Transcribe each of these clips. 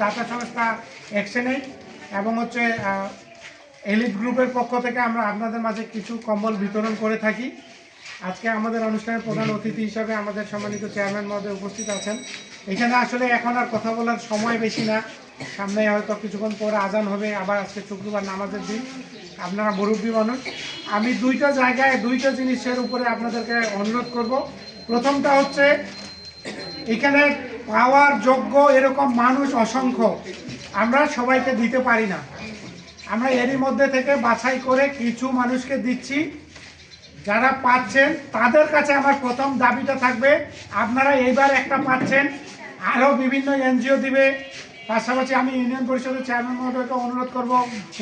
দাতা সংস্থা অ্যাকশনএইড এবং হচ্ছে এলিট গ্রুপের পক্ষ থেকে আমরা আপনাদের মাঝে কিছু কম্বল বিতরণ করে থাকি। আজকে আমাদের অনুষ্ঠানের প্রধান অতিথি হিসাবে আমাদের সম্মানিত চেয়ারম্যান মহোদয় উপস্থিত আছেন। এখানে আসলে এখন আর কথা বলার সময় বেশি না, সামনে হয়তো কিছুক্ষণ পরে আজান হবে, আবার আজকে শুক্রবার নামাজের দিন, আপনারা মুরব্বী মানুষ। আমি দুইটা জায়গায় দুইটা জিনিসের উপরে আপনাদেরকে অনুরোধ করব। প্রথমটা হচ্ছে এখানে পাওয়ার যোগ্য এরকম মানুষ অসংখ্য, আমরা সবাইকে দিতে পারি না। আমরা এরই মধ্যে থেকে বাছাই করে কিছু মানুষকে দিচ্ছি। যারা পাচ্ছেন তাদের কাছে আমার প্রথম দাবিটা থাকবে, আপনারা এইবার একটা পাচ্ছেন, আরও বিভিন্ন এনজিও দিবে। পাশাপাশি আমি ইউনিয়ন পরিষদের চেয়ারম্যান মহোদয়কে অনুরোধ করব,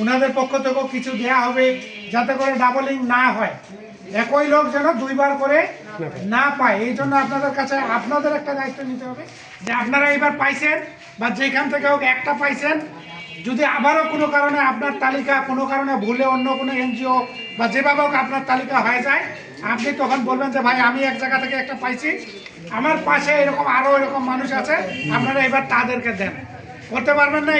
ওনাদের পক্ষ থেকেও কিছু দেওয়া হবে, যাতে করে ডাবলিং না হয়, একই লোক যেন দুইবার করে না পায়। এই জন্য আপনাদের কাছে আপনাদের একটা দায়িত্ব নিতে হবে যে আপনারা এইবার পাইছেন বা যেখান থেকে হোক একটা পাইছেন, যদি আবারও কোনো কারণে আপনার তালিকা কোনো কারণে ভুলে অন্য কোনো এনজিও বা যেভাবে হোক আপনার তালিকা হয়ে যায়, আপনি তখন বলবেন যে ভাই আমি এক জায়গা থেকে একটা পাইছি, আমার পাশে এরকম আরও এরকম মানুষ আছে, আপনারা এবার তাদেরকে দেন। করতে পারবেন না?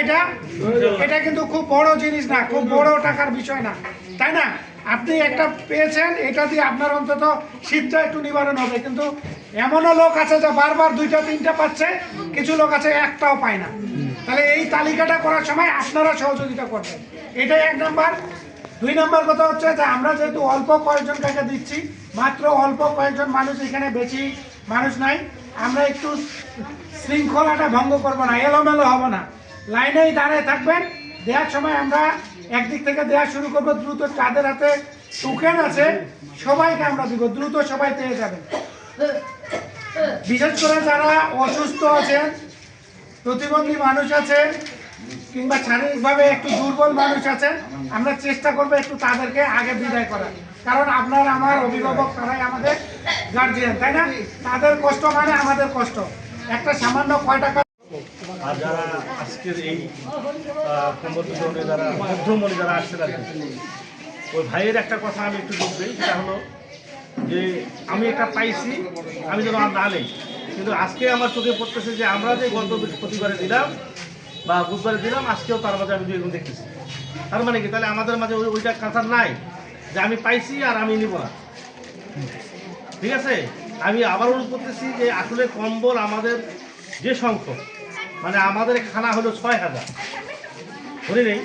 এটা কিন্তু খুব বড় জিনিস না, খুব বড় টাকার বিষয় না, তাই না? আপনি একটা পেয়েছেন, এটা দিয়ে আপনার অন্তত শীতটা একটু নিবারণ হবে। কিন্তু এমনও লোক আছে যে বারবার দুইটা তিনটা পাচ্ছে, কিছু লোক আছে একটাও পায় না। তাহলে এই তালিকাটা করার সময় আপনারা সহযোগিতা করবেন, এটাই এক নাম্বার। দুই নাম্বার কথা হচ্ছে যে আমরা যেহেতু অল্প কয়েকজন টাকা দিচ্ছি, মাত্র অল্প কয়েকজন মানুষ, এখানে বেশি মানুষ নাই, আমরা একটু শৃঙ্খলাটা ভঙ্গ করব না, এলোমেলো হব না, লাইনেই দাঁড়িয়ে থাকবেন। দেওয়ার সময় আমরা একদিক থেকে দেওয়া শুরু করব, দ্রুত যাদের হাতে টোকেন আছে সবাইকে আমরা দিব, দ্রুত সবাই পেয়ে যাবেন। বিশেষ করে যারা অসুস্থ আছেন, প্রতিবন্ধী মানুষ আছেন, কিংবা শারীরিকভাবে একটু দুর্বল মানুষ আছেন, আমরা চেষ্টা করবো একটু তাদেরকে আগে বিদায় করার। কারণ আপনার আমার অভিভাবক, তারাই আমাদের গার্জিয়ান, তাই না? তাদের কষ্ট মানে আমাদের কষ্ট। একটা সামান্য কয় টাকা। আর যারা আজকের এই কম্বল বিতরণে যারা মধ্যমণি যারা আসছে, ওই ভাইয়ের একটা কথা আমি একটু বলতেই, সেটা হলো যে আমি একটা পাইছি, আমি যেন আর না নেই, কিন্তু আজকে আমার চোখে পড়তেছে যে আমরা যে গত বৃহস্পতিবারে দিলাম বা বুধবারে দিলাম, আজকেও তার মাঝে আমি দুই দেখতেছি। তার মানে কি, তাহলে আমাদের মাঝে ওইটা কথা নাই যে আমি পাইছি আর আমি নিব না। ঠিক আছে, আমি আবার অনুরোধ করতেছি যে আসলে কম্বল আমাদের যে সংখ্যক, মানে আমাদের খানা হলো 6000, ধরে নেই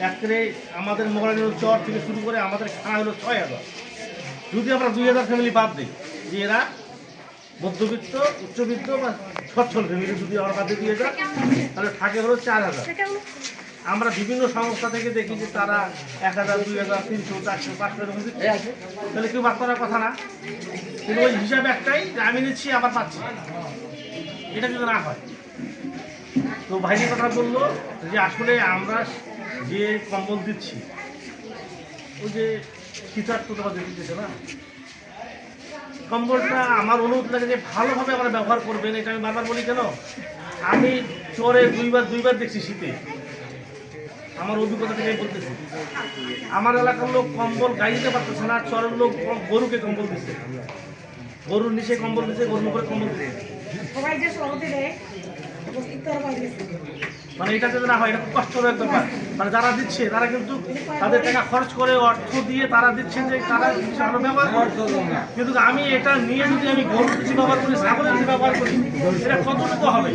একেবারে আমাদের মোগরানির চর থেকে শুরু করে আমাদের খানা হলো 6000। যদি আমরা 2000 ফ্যামিলি বাদ দিই, যে এরা মধ্যবিত্ত, উচ্চবিত্ত বা সচ্ছল ফ্যামিলি যদি আমরা বাদ দিয়ে যায়, তাহলে থাকে হলো 4000। আমরা বিভিন্ন সংস্থা থেকে দেখি যে তারা 1000, 2000, 300, 400, 500 এরকম দিচ্ছে, তাহলে কেউ বাদ করার কথা না। কিন্তু ওই হিসাবে একটাই যে আমি নিচ্ছি আবার পাচ্ছি, এটা যদি না হয়। তো ভাইয়ের কথা বললো যে আসলে আমরা যে কম্বল দিচ্ছি, ওই যে শীতার্থ তোমাদের দিতেছে না, কম্বলটা আমার অনুরোধ লাগে যে ভালোভাবে আমরা ব্যবহার করবেন। এটা আমি বারবার বলি কেন, আমি চরে দুইবার দেখছি শীতে, আমার অভিজ্ঞতা থেকে বলতেছি। আমার এলাকার লোক কম্বল গায়ে দিতে পারতেছে না, চরের লোক গরুকে কম্বল দিচ্ছে, গরুর নিচে কম্বল দিচ্ছে, গরুর উপরে কম্বল দিচ্ছে। মানে এটা যদি না হয়, এটা খুব কষ্টকর ব্যাপার। মানে যারা দিচ্ছে তারা কিন্তু তাদের টাকা খরচ করে, অর্থ দিয়ে তারা দিচ্ছেন যে তারা ভালো ব্যবহার করে, কিন্তু আমি এটা নিয়ে যদি আমি গরুর কিছু ব্যবহার করি, ছাগলের কিছু ব্যবহার করি, এটা কতটুকু হবে,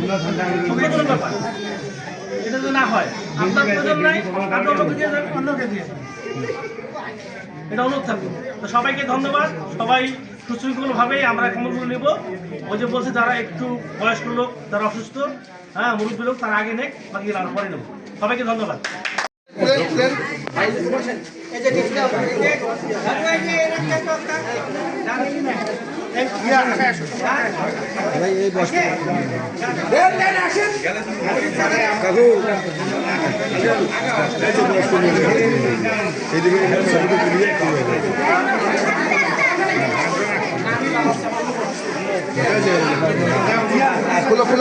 কতটুকু ব্যাপার। এটা যদি না হয়, আপনার প্রয়োজন নাই, আপনি অন্যকে দিয়ে যাবেন, অন্যকে দিয়ে যাবেন, এটা অনুরোধ থাকবে। তো সবাইকে ধন্যবাদ। সবাই সুশৃঙ্খলভাবেই আমরা কম্বলগুলো নেব। ওই যে বলছে যারা একটু বয়স্ক লোক, যারা অসুস্থ, হ্যাঁ মুরব্বী লোক, তারা আগে নেক, বাকি আমরা পরে নেব। সবাইকে ধন্যবাদ। খুলো